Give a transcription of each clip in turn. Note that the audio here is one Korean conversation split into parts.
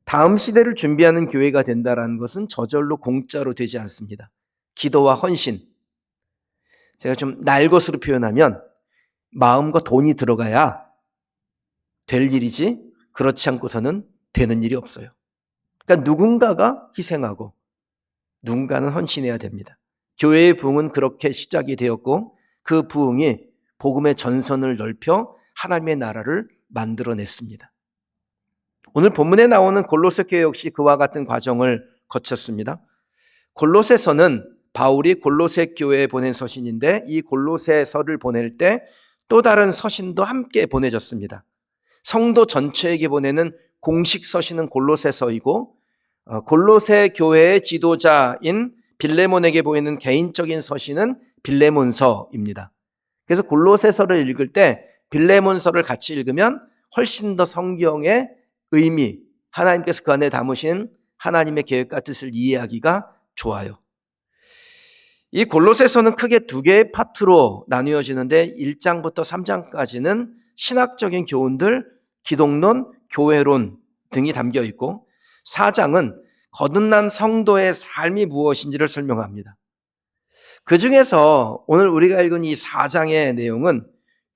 다음 시대를 준비하는 교회가 된다는 것은 저절로 공짜로 되지 않습니다. 기도와 헌신. 제가 좀 날 것으로 표현하면 마음과 돈이 들어가야 될 일이지 그렇지 않고서는 되는 일이 없어요. 그러니까 누군가가 희생하고 누군가는 헌신해야 됩니다. 교회의 부흥은 그렇게 시작이 되었고 그 부흥이 복음의 전선을 넓혀 하나님의 나라를 만들어냈습니다. 오늘 본문에 나오는 골로새 교회 역시 그와 같은 과정을 거쳤습니다. 골로새서는 바울이 골로새 교회에 보낸 서신인데 이 골로새서를 보낼 때 또 다른 서신도 함께 보내졌습니다. 성도 전체에게 보내는 공식 서신은 골로새서이고 골로새 교회의 지도자인 빌레몬에게 보이는 개인적인 서신은 빌레몬서입니다. 그래서 골로새서를 읽을 때 빌레몬서를 같이 읽으면 훨씬 더 성경의 의미, 하나님께서 그 안에 담으신 하나님의 계획과 뜻을 이해하기가 좋아요. 이 골로새서는 크게 두 개의 파트로 나누어지는데 1장부터 3장까지는 신학적인 교훈들, 기독론, 교회론 등이 담겨 있고 4장은 거듭난 성도의 삶이 무엇인지를 설명합니다. 그 중에서 오늘 우리가 읽은 이 4장의 내용은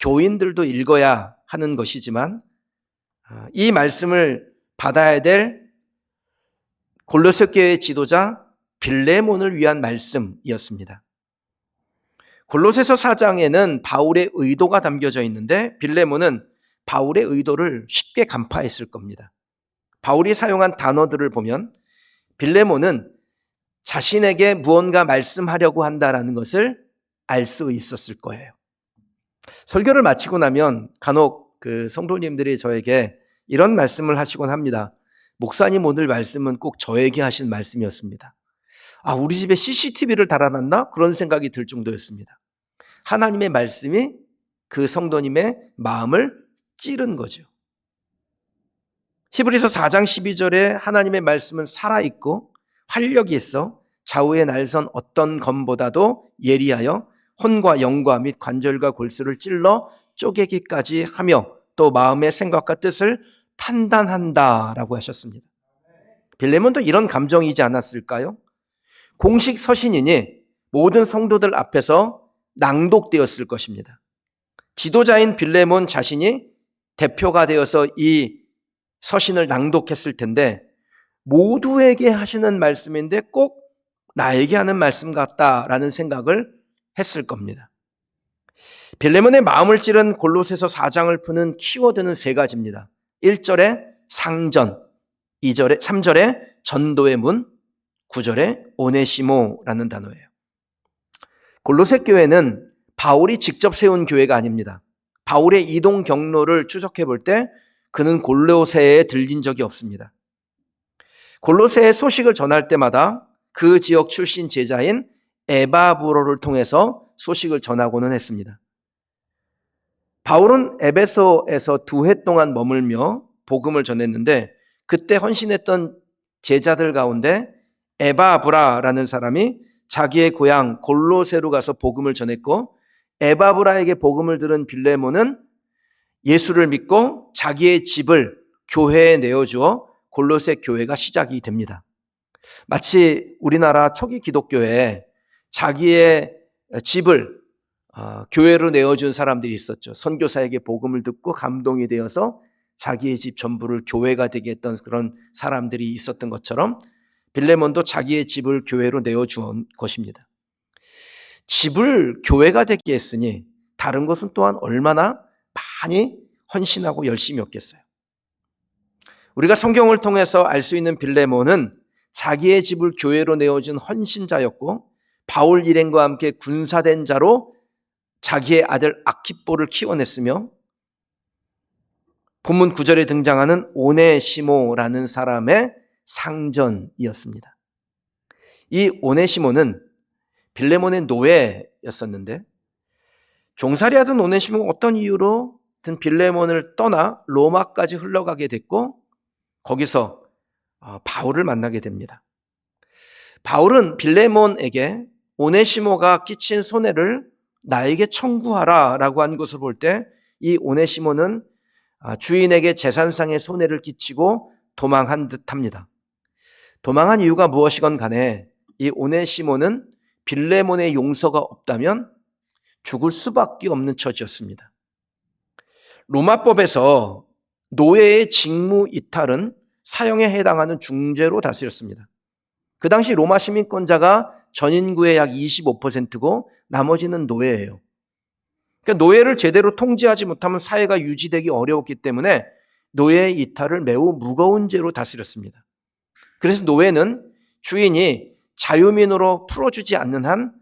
교인들도 읽어야 하는 것이지만 이 말씀을 받아야 될 골로새 교회의 지도자 빌레몬을 위한 말씀이었습니다. 골로새서 4장에는 바울의 의도가 담겨져 있는데 빌레몬은 바울의 의도를 쉽게 간파했을 겁니다. 바울이 사용한 단어들을 보면 빌레몬은 자신에게 무언가 말씀하려고 한다는 것을 알 수 있었을 거예요. 설교를 마치고 나면 간혹 성도님들이 저에게 이런 말씀을 하시곤 합니다. 목사님 오늘 말씀은 꼭 저에게 하신 말씀이었습니다. 우리 집에 CCTV를 달아놨나? 그런 생각이 들 정도였습니다. 하나님의 말씀이 그 성도님의 마음을 찌른 거죠. 히브리서 4장 12절에 하나님의 말씀은 살아있고 활력이 있어 좌우의 날선 어떤 검보다도 예리하여 혼과 영과 및 관절과 골수를 찔러 쪼개기까지 하며 또 마음의 생각과 뜻을 판단한다라고 하셨습니다. 빌레몬도 이런 감정이지 않았을까요? 공식 서신이니 모든 성도들 앞에서 낭독되었을 것입니다. 지도자인 빌레몬 자신이 대표가 되어서 이 서신을 낭독했을 텐데 모두에게 하시는 말씀인데 꼭 나에게 하는 말씀 같다라는 생각을 했을 겁니다. 빌레몬의 마음을 찌른 골로새서 4장을 푸는 키워드는 세 가지입니다. 1절에 상전, 3절에 전도의 문, 9절에 오네시모라는 단어예요. 골로새 교회는 바울이 직접 세운 교회가 아닙니다. 바울의 이동 경로를 추적해 볼 때 그는 골로새에 들린 적이 없습니다. 골로새의 소식을 전할 때마다 그 지역 출신 제자인 에바브로를 통해서 소식을 전하고는 했습니다. 바울은 에베소에서 2해 동안 머물며 복음을 전했는데 그때 헌신했던 제자들 가운데 에바브라라는 사람이 자기의 고향 골로새로 가서 복음을 전했고 에바브라에게 복음을 들은 빌레몬은 예수를 믿고 자기의 집을 교회에 내어주어 골로새 교회가 시작이 됩니다. 마치 우리나라 초기 기독교에 자기의 집을 교회로 내어준 사람들이 있었죠. 선교사에게 복음을 듣고 감동이 되어서 자기의 집 전부를 교회가 되게 했던 그런 사람들이 있었던 것처럼 빌레몬도 자기의 집을 교회로 내어주은 것입니다. 집을 교회가 되게 했으니 다른 것은 또한 얼마나 많이 헌신하고 열심히 했겠어요. 우리가 성경을 통해서 알 수 있는 빌레몬은 자기의 집을 교회로 내어준 헌신자였고 바울 일행과 함께 군사된 자로 자기의 아들 아키뽀를 키워냈으며 본문 9절에 등장하는 오네시모라는 사람의 상전이었습니다. 이 오네시모는 빌레몬의 노예였었는데 종살이 하던 오네시모가 어떤 이유로든 빌레몬을 떠나 로마까지 흘러가게 됐고 거기서 바울을 만나게 됩니다. 바울은 빌레몬에게 오네시모가 끼친 손해를 나에게 청구하라 라고 한 것을 볼 때 이 오네시모는 주인에게 재산상의 손해를 끼치고 도망한 듯합니다. 도망한 이유가 무엇이건 간에 이 오네시모는 빌레몬의 용서가 없다면 죽을 수밖에 없는 처지였습니다. 로마법에서 노예의 직무 이탈은 사형에 해당하는 중죄로 다스렸습니다. 그 당시 로마 시민권자가 전 인구의 약 25%고 나머지는 노예예요. 그러니까 노예를 제대로 통제하지 못하면 사회가 유지되기 어려웠기 때문에 노예의 이탈을 매우 무거운 죄로 다스렸습니다. 그래서 노예는 주인이 자유민으로 풀어주지 않는 한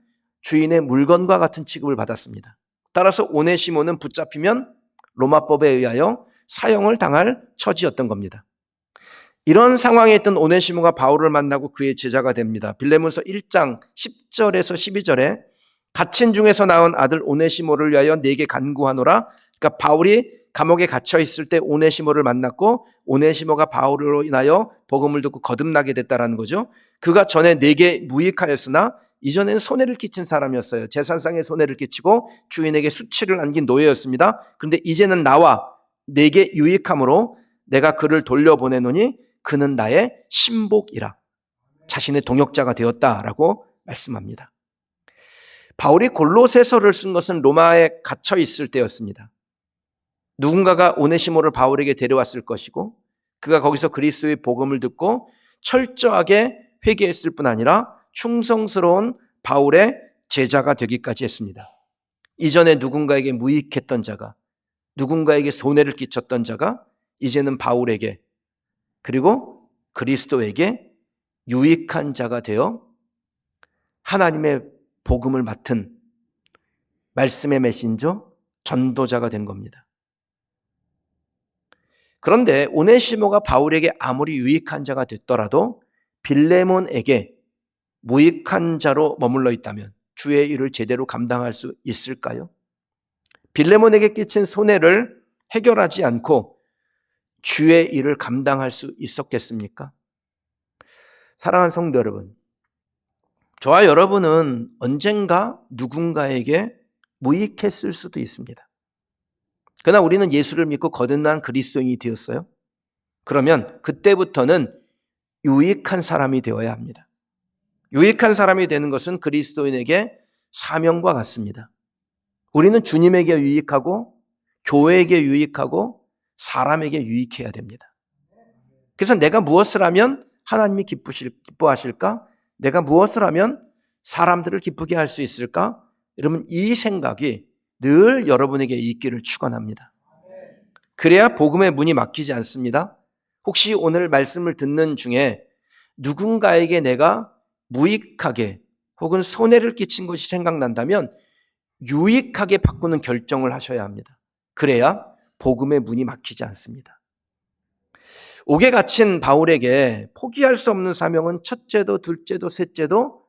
주인의 물건과 같은 취급을 받았습니다. 따라서 오네시모는 붙잡히면 로마법에 의하여 사형을 당할 처지였던 겁니다. 이런 상황에 있던 오네시모가 바울을 만나고 그의 제자가 됩니다. 빌레몬서 1장 10절에서 12절에 갇힌 중에서 낳은 아들 오네시모를 위하여 내게 간구하노라. 그러니까 바울이 감옥에 갇혀 있을 때 오네시모를 만났고 오네시모가 바울로 인하여 복음을 듣고 거듭나게 됐다라는 거죠. 그가 전에 내게 무익하였으나 이전에는 손해를 끼친 사람이었어요. 재산상의 손해를 끼치고 주인에게 수치를 안긴 노예였습니다. 그런데 이제는 나와 내게 유익함으로 내가 그를 돌려보내노니 그는 나의 신복이라. 자신의 동역자가 되었다라고 말씀합니다. 바울이 골로새서를 쓴 것은 로마에 갇혀 있을 때였습니다. 누군가가 오네시모를 바울에게 데려왔을 것이고 그가 거기서 그리스도의 복음을 듣고 철저하게 회개했을 뿐 아니라 충성스러운 바울의 제자가 되기까지 했습니다. 이전에 누군가에게 무익했던 자가, 누군가에게 손해를 끼쳤던 자가 이제는 바울에게 그리고 그리스도에게 유익한 자가 되어 하나님의 복음을 맡은 말씀의 메신저, 전도자가 된 겁니다. 그런데 오네시모가 바울에게 아무리 유익한 자가 됐더라도 빌레몬에게 무익한 자로 머물러 있다면 주의 일을 제대로 감당할 수 있을까요? 빌레몬에게 끼친 손해를 해결하지 않고 주의 일을 감당할 수 있었겠습니까? 사랑하는 성도 여러분, 저와 여러분은 언젠가 누군가에게 무익했을 수도 있습니다. 그러나 우리는 예수를 믿고 거듭난 그리스도인이 되었어요. 그러면 그때부터는 유익한 사람이 되어야 합니다. 유익한 사람이 되는 것은 그리스도인에게 사명과 같습니다. 우리는 주님에게 유익하고 교회에게 유익하고 사람에게 유익해야 됩니다. 그래서 내가 무엇을 하면 하나님이 기뻐하실까? 내가 무엇을 하면 사람들을 기쁘게 할 수 있을까? 여러분, 이 생각이 늘 여러분에게 있기를 축원합니다. 그래야 복음의 문이 막히지 않습니다. 혹시 오늘 말씀을 듣는 중에 누군가에게 내가 무익하게 혹은 손해를 끼친 것이 생각난다면 유익하게 바꾸는 결정을 하셔야 합니다. 그래야 복음의 문이 막히지 않습니다. 옥에 갇힌 바울에게 포기할 수 없는 사명은 첫째도 둘째도 셋째도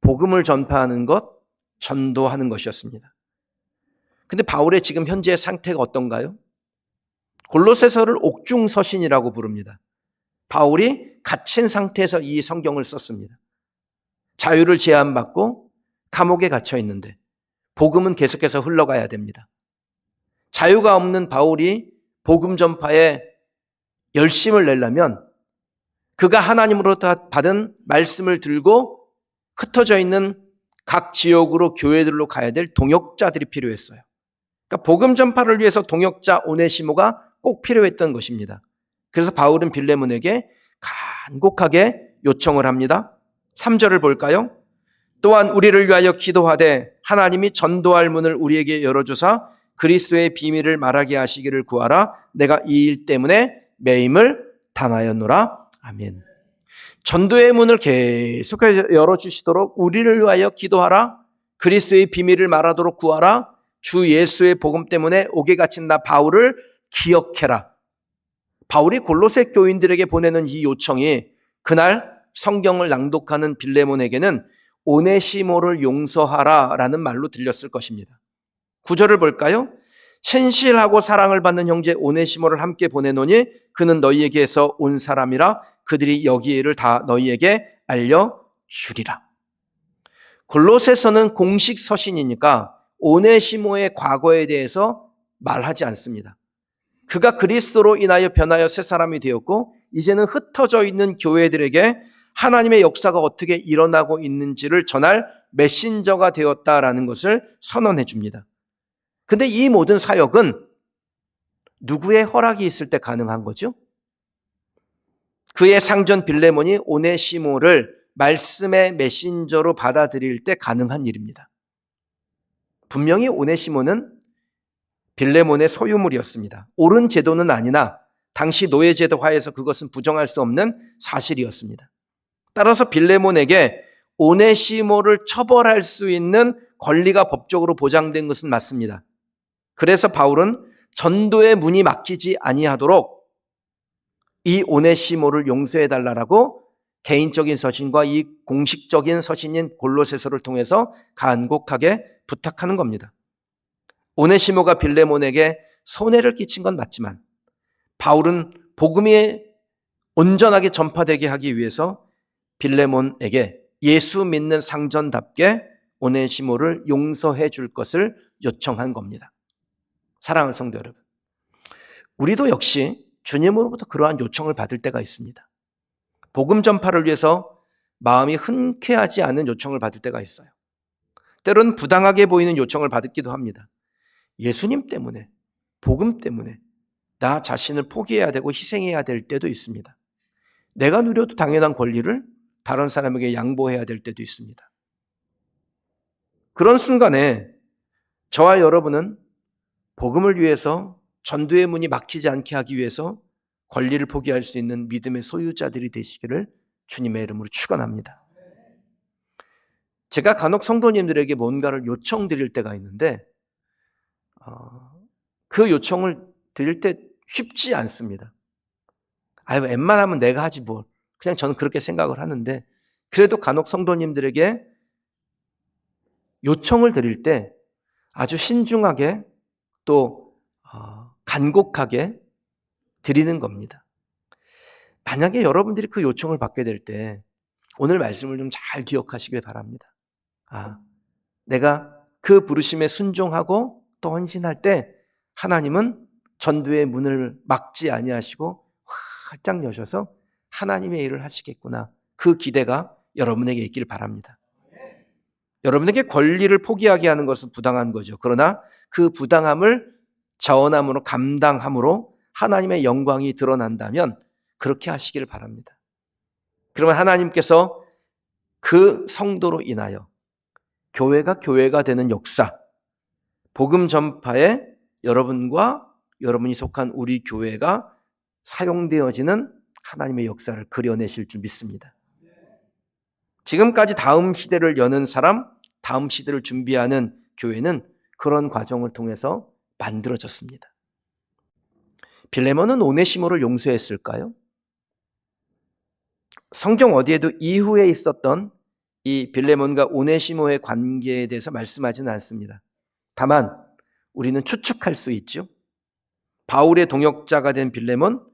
복음을 전파하는 것, 전도하는 것이었습니다. 근데 바울의 지금 현재의 상태가 어떤가요? 골로새서를 옥중서신이라고 부릅니다. 바울이 갇힌 상태에서 이 성경을 썼습니다. 자유를 제한받고 감옥에 갇혀 있는데 복음은 계속해서 흘러가야 됩니다. 자유가 없는 바울이 복음 전파에 열심을 내려면 그가 하나님으로부터 받은 말씀을 들고 흩어져 있는 각 지역으로 교회들로 가야 될 동역자들이 필요했어요. 그러니까 복음 전파를 위해서 동역자 오네시모가 꼭 필요했던 것입니다. 그래서 바울은 빌레몬에게 간곡하게 요청을 합니다. 3절을 볼까요? 또한 우리를 위하여 기도하되 하나님이 전도할 문을 우리에게 열어주사 그리스도의 비밀을 말하게 하시기를 구하라. 내가 이 일 때문에 매임을 당하였노라. 아멘. 전도의 문을 계속해서 열어주시도록 우리를 위하여 기도하라. 그리스도의 비밀을 말하도록 구하라. 주 예수의 복음 때문에 옥에 갇힌 나 바울을 기억해라. 바울이 골로새 교인들에게 보내는 이 요청이 그날 성경을 낭독하는 빌레몬에게는 오네시모를 용서하라 라는 말로 들렸을 것입니다. 9절을 볼까요? 신실하고 사랑을 받는 형제 오네시모를 함께 보내노니 그는 너희에게서 온 사람이라 그들이 여기를 다 너희에게 알려주리라. 골로새서는 공식 서신이니까 오네시모의 과거에 대해서 말하지 않습니다. 그가 그리스도로 인하여 변하여 새 사람이 되었고 이제는 흩어져 있는 교회들에게 하나님의 역사가 어떻게 일어나고 있는지를 전할 메신저가 되었다라는 것을 선언해 줍니다. 근데 이 모든 사역은 누구의 허락이 있을 때 가능한 거죠? 그의 상전 빌레몬이 오네시모를 말씀의 메신저로 받아들일 때 가능한 일입니다. 분명히 오네시모는 빌레몬의 소유물이었습니다. 옳은 제도는 아니나 당시 노예제도 하에서 그것은 부정할 수 없는 사실이었습니다. 따라서 빌레몬에게 오네시모를 처벌할 수 있는 권리가 법적으로 보장된 것은 맞습니다. 그래서 바울은 전도의 문이 막히지 아니하도록 이 오네시모를 용서해달라고 개인적인 서신과 이 공식적인 서신인 골로새서를 통해서 간곡하게 부탁하는 겁니다. 오네시모가 빌레몬에게 손해를 끼친 건 맞지만 바울은 복음이 온전하게 전파되게 하기 위해서 빌레몬에게 예수 믿는 상전답게 오네시모를 용서해 줄 것을 요청한 겁니다. 사랑하는 성도 여러분, 우리도 역시 주님으로부터 그러한 요청을 받을 때가 있습니다. 복음 전파를 위해서 마음이 흔쾌하지 않은 요청을 받을 때가 있어요. 때로는 부당하게 보이는 요청을 받기도 합니다. 예수님 때문에, 복음 때문에 나 자신을 포기해야 되고 희생해야 될 때도 있습니다. 내가 누려도 당연한 권리를 다른 사람에게 양보해야 될 때도 있습니다. 그런 순간에 저와 여러분은 복음을 위해서 전도의 문이 막히지 않게 하기 위해서 권리를 포기할 수 있는 믿음의 소유자들이 되시기를 주님의 이름으로 축원합니다. 제가 간혹 성도님들에게 뭔가를 요청드릴 때가 있는데 그 요청을 드릴 때 쉽지 않습니다. 웬만하면 내가 하지 뭘. 그냥 저는 그렇게 생각을 하는데 그래도 간혹 성도님들에게 요청을 드릴 때 아주 신중하게 또 간곡하게 드리는 겁니다. 만약에 여러분들이 그 요청을 받게 될 때 오늘 말씀을 좀 잘 기억하시길 바랍니다. 내가 그 부르심에 순종하고 또 헌신할 때 하나님은 전도의 문을 막지 아니하시고 활짝 여셔서 하나님의 일을 하시겠구나. 그 기대가 여러분에게 있길 바랍니다. 여러분에게 권리를 포기하게 하는 것은 부당한 거죠. 그러나 그 부당함을 자원함으로 감당함으로 하나님의 영광이 드러난다면 그렇게 하시길 바랍니다. 그러면 하나님께서 그 성도로 인하여 교회가 되는 역사, 복음 전파에 여러분과 여러분이 속한 우리 교회가 사용되어지는 하나님의 역사를 그려내실 줄 믿습니다. 지금까지 다음 시대를 여는 사람, 다음 시대를 준비하는 교회는 그런 과정을 통해서 만들어졌습니다. 빌레몬은 오네시모를 용서했을까요? 성경 어디에도 이후에 있었던 이 빌레몬과 오네시모의 관계에 대해서 말씀하지는 않습니다. 다만 우리는 추측할 수 있죠. 바울의 동역자가 된 빌레몬,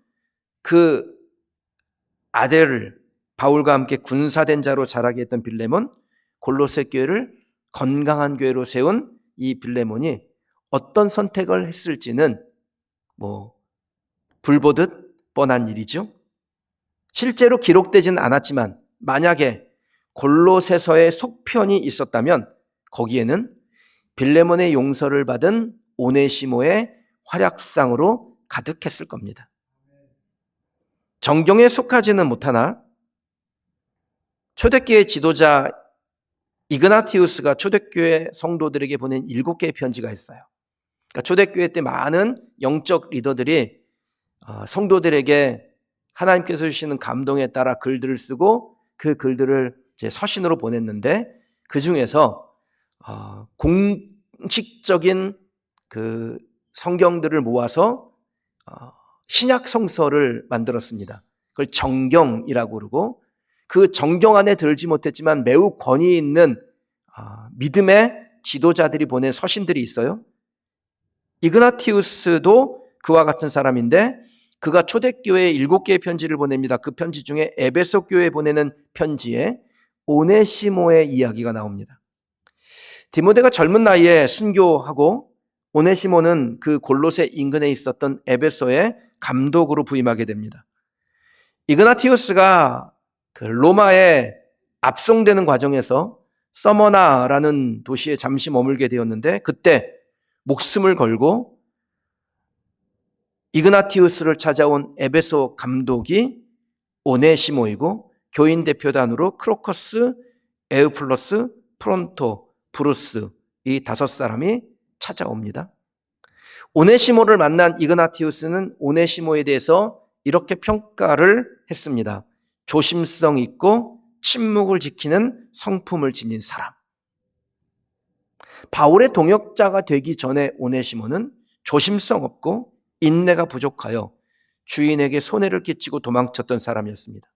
그 아들을 바울과 함께 군사된 자로 자라게 했던 빌레몬, 골로새 교회를 건강한 교회로 세운 이 빌레몬이 어떤 선택을 했을지는 불보듯 뻔한 일이죠. 실제로 기록되지는 않았지만 만약에 골로새서의 속편이 있었다면 거기에는 빌레몬의 용서를 받은 오네시모의 활약상으로 가득했을 겁니다. 정경에 속하지는 못하나 초대교회 지도자 이그나티우스가 초대교회 성도들에게 보낸 7개의 편지가 있어요. 그러니까 초대교회 때 많은 영적 리더들이 성도들에게 하나님께서 주시는 감동에 따라 글들을 쓰고 그 글들을 제 서신으로 보냈는데 그 중에서 공식적인 그 성경들을 모아서 신약 성서를 만들었습니다. 그걸 정경이라고 그러고 그 정경 안에 들지 못했지만 매우 권위 있는 믿음의 지도자들이 보낸 서신들이 있어요. 이그나티우스도 그와 같은 사람인데 그가 초대교회에 7개의 편지를 보냅니다. 그 편지 중에 에베소 교회에 보내는 편지에 오네시모의 이야기가 나옵니다. 디모데가 젊은 나이에 순교하고 오네시모는 그 골로새 인근에 있었던 에베소의 감독으로 부임하게 됩니다. 이그나티우스가 그 로마에 압송되는 과정에서 서머나라는 도시에 잠시 머물게 되었는데, 그때 목숨을 걸고 이그나티우스를 찾아온 에베소 감독이 오네시모이고, 교인 대표단으로 크로커스, 에우플러스, 프론토, 브루스, 이 5사람이 찾아옵니다. 오네시모를 만난 이그나티우스는 오네시모에 대해서 이렇게 평가를 했습니다. 조심성 있고 침묵을 지키는 성품을 지닌 사람. 바울의 동역자가 되기 전에 오네시모는 조심성 없고 인내가 부족하여 주인에게 손해를 끼치고 도망쳤던 사람이었습니다.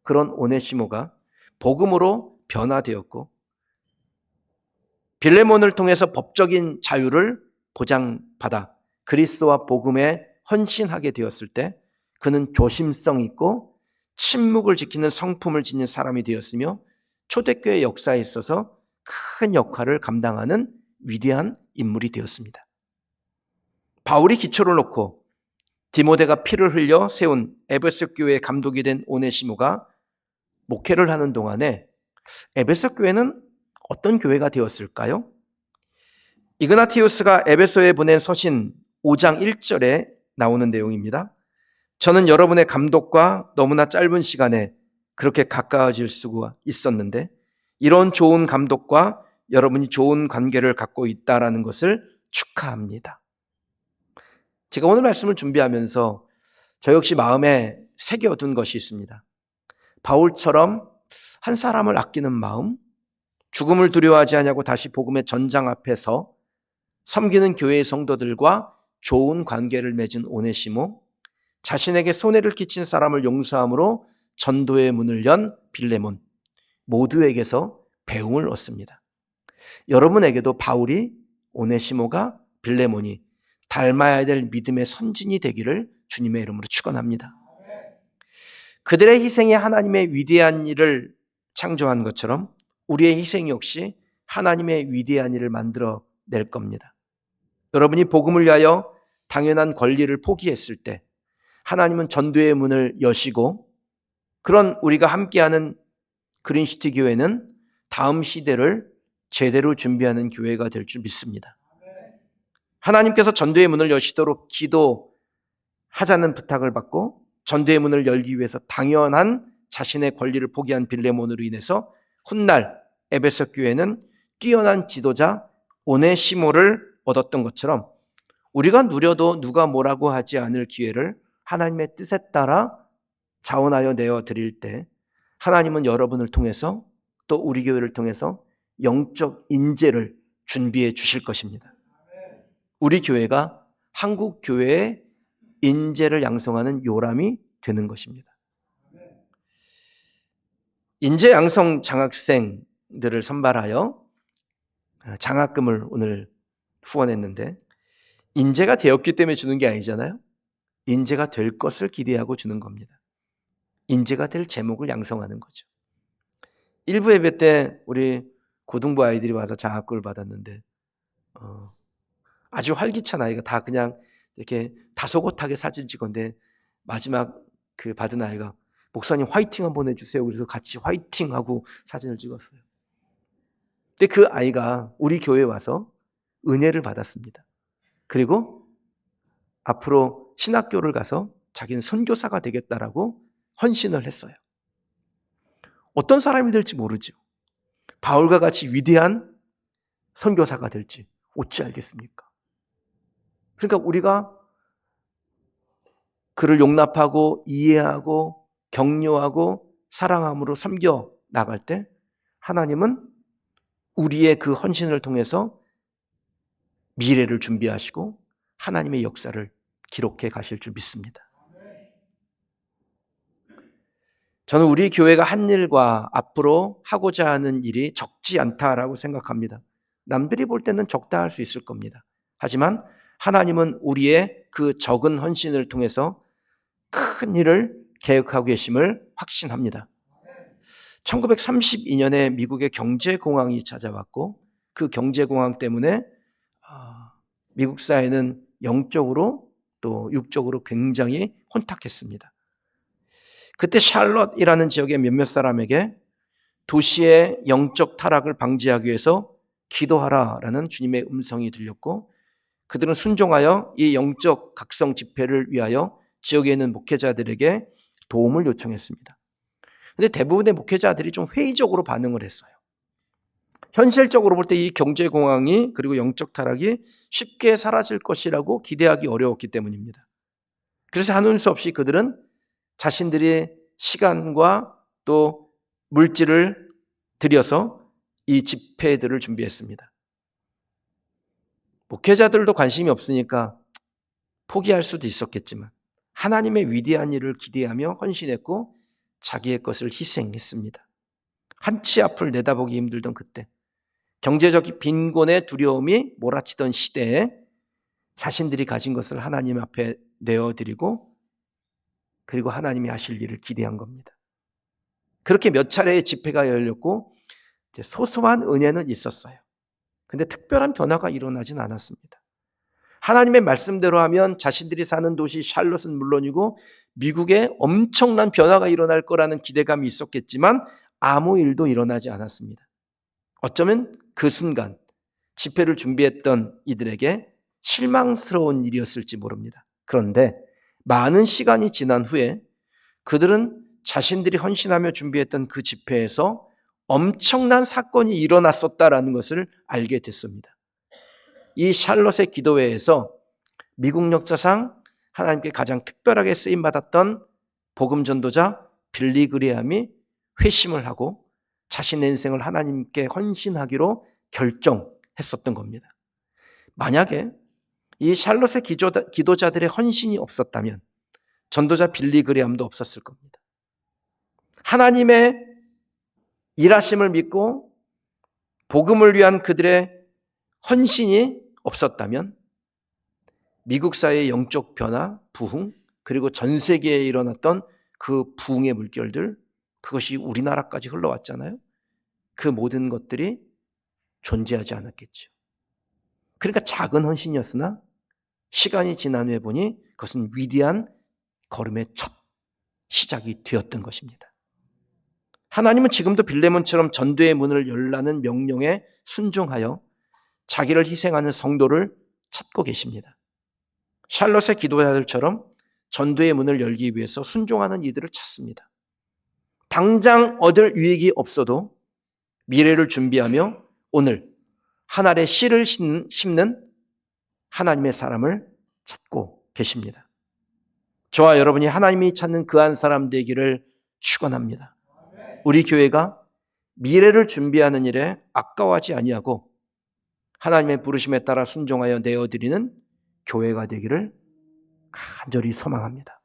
그런 오네시모가 복음으로 변화되었고 빌레몬을 통해서 법적인 자유를 보장받아 그리스도와 복음에 헌신하게 되었을 때 그는 조심성 있고 침묵을 지키는 성품을 지닌 사람이 되었으며 초대교회 역사에 있어서 큰 역할을 감당하는 위대한 인물이 되었습니다. 바울이 기초를 놓고 디모데가 피를 흘려 세운 에베소 교회의 감독이 된 오네시모가 목회를 하는 동안에 에베소 교회는 어떤 교회가 되었을까요? 이그나티우스가 에베소에 보낸 서신 5장 1절에 나오는 내용입니다. 저는 여러분의 감독과 너무나 짧은 시간에 그렇게 가까워질 수가 있었는데 이런 좋은 감독과 여러분이 좋은 관계를 갖고 있다는 것을 축하합니다. 제가 오늘 말씀을 준비하면서 저 역시 마음에 새겨둔 것이 있습니다. 바울처럼 한 사람을 아끼는 마음, 죽음을 두려워하지 않냐고 다시 복음의 전장 앞에서 섬기는 교회의 성도들과 좋은 관계를 맺은 오네시모, 자신에게 손해를 끼친 사람을 용서함으로 전도의 문을 연 빌레몬, 모두에게서 배움을 얻습니다. 여러분에게도 바울이, 오네시모가, 빌레몬이 닮아야 될 믿음의 선진이 되기를 주님의 이름으로 축원합니다. 그들의 희생이 하나님의 위대한 일을 창조한 것처럼 우리의 희생 역시 하나님의 위대한 일을 만들어낼 겁니다. 여러분이 복음을 위하여 당연한 권리를 포기했을 때 하나님은 전도의 문을 여시고 그런 우리가 함께하는 그린시티 교회는 다음 시대를 제대로 준비하는 교회가 될 줄 믿습니다. 하나님께서 전도의 문을 여시도록 기도하자는 부탁을 받고 전도의 문을 열기 위해서 당연한 자신의 권리를 포기한 빌레몬으로 인해서 훗날 에베소 교회는 뛰어난 지도자 오네시모를 얻었던 것처럼 우리가 누려도 누가 뭐라고 하지 않을 기회를 하나님의 뜻에 따라 자원하여 내어드릴 때 하나님은 여러분을 통해서 또 우리 교회를 통해서 영적 인재를 준비해 주실 것입니다. 우리 교회가 한국 교회의 인재를 양성하는 요람이 되는 것입니다. 인재 양성 장학생들을 선발하여 장학금을 오늘 후원했는데 인재가 되었기 때문에 주는 게 아니잖아요. 인재가 될 것을 기대하고 주는 겁니다. 인재가 될 제목을 양성하는 거죠. 일부 예배 때 우리 고등부 아이들이 와서 장학금을 받았는데 아주 활기찬 아이가 다 그냥 이렇게 다소곳하게 사진 찍었는데 마지막 그 받은 아이가 목사님 화이팅 한번 해주세요. 그래서 같이 화이팅하고 사진을 찍었어요. 근데 그 아이가 우리 교회에 와서 은혜를 받았습니다. 그리고 앞으로 신학교를 가서 자기는 선교사가 되겠다라고 헌신을 했어요. 어떤 사람이 될지 모르죠. 바울과 같이 위대한 선교사가 될지 어찌 알겠습니까? 그러니까 우리가 그를 용납하고 이해하고 격려하고 사랑함으로 섬겨 나갈 때 하나님은 우리의 그 헌신을 통해서 미래를 준비하시고 하나님의 역사를 기록해 가실 줄 믿습니다. 저는 우리 교회가 한 일과 앞으로 하고자 하는 일이 적지 않다라고 생각합니다. 남들이 볼 때는 적다 할 수 있을 겁니다. 하지만 하나님은 우리의 그 적은 헌신을 통해서 큰 일을 계획하고 계심을 확신합니다. 1932년에 미국의 경제공황이 찾아왔고 그 경제공황 때문에 미국 사회는 영적으로 또 육적으로 굉장히 혼탁했습니다. 그때 샬럿이라는 지역의 몇몇 사람에게 도시의 영적 타락을 방지하기 위해서 기도하라라는 주님의 음성이 들렸고, 그들은 순종하여 이 영적 각성 집회를 위하여 지역에 있는 목회자들에게 도움을 요청했습니다. 그런데 대부분의 목회자들이 좀 회의적으로 반응을 했어요. 현실적으로 볼 때 이 경제 공황이 그리고 영적 타락이 쉽게 사라질 것이라고 기대하기 어려웠기 때문입니다. 그래서 하는 수 없이 그들은 자신들의 시간과 또 물질을 들여서 이 집회들을 준비했습니다. 목회자들도 관심이 없으니까 포기할 수도 있었겠지만 하나님의 위대한 일을 기대하며 헌신했고 자기의 것을 희생했습니다. 한치 앞을 내다보기 힘들던 그때, 경제적 빈곤의 두려움이 몰아치던 시대에 자신들이 가진 것을 하나님 앞에 내어드리고 그리고 하나님이 하실 일을 기대한 겁니다. 그렇게 몇 차례의 집회가 열렸고 소소한 은혜는 있었어요. 근데 특별한 변화가 일어나진 않았습니다. 하나님의 말씀대로 하면 자신들이 사는 도시 샬롯은 물론이고 미국에 엄청난 변화가 일어날 거라는 기대감이 있었겠지만 아무 일도 일어나지 않았습니다. 어쩌면 그 순간 집회를 준비했던 이들에게 실망스러운 일이었을지 모릅니다. 그런데 많은 시간이 지난 후에 그들은 자신들이 헌신하며 준비했던 그 집회에서 엄청난 사건이 일어났었다라는 것을 알게 됐습니다. 이 샬롯의 기도회에서 미국 역사상 하나님께 가장 특별하게 쓰임받았던 복음 전도자 빌리 그레함이 회심을 하고 자신의 인생을 하나님께 헌신하기로 결정했었던 겁니다. 만약에 이 샬롯의 기도자들의 헌신이 없었다면 전도자 빌리 그레함도 없었을 겁니다. 하나님의 일하심을 믿고 복음을 위한 그들의 헌신이 없었다면 미국 사회의 영적 변화, 부흥, 그리고 전 세계에 일어났던 그 부흥의 물결들, 그것이 우리나라까지 흘러왔잖아요. 그 모든 것들이 존재하지 않았겠죠. 그러니까 작은 헌신이었으나 시간이 지난 후에 보니 그것은 위대한 걸음의 첫 시작이 되었던 것입니다. 하나님은 지금도 빌레몬처럼 전도의 문을 열라는 명령에 순종하여 자기를 희생하는 성도를 찾고 계십니다. 샬롯의 기도자들처럼 전도의 문을 열기 위해서 순종하는 이들을 찾습니다. 당장 얻을 유익이 없어도 미래를 준비하며 오늘 한 알의 씨를 심는 하나님의 사람을 찾고 계십니다. 저와 여러분이 하나님이 찾는 그 한 사람 되기를 축원합니다. 우리 교회가 미래를 준비하는 일에 아까워하지 아니하고 하나님의 부르심에 따라 순종하여 내어드리는 교회가 되기를 간절히 소망합니다.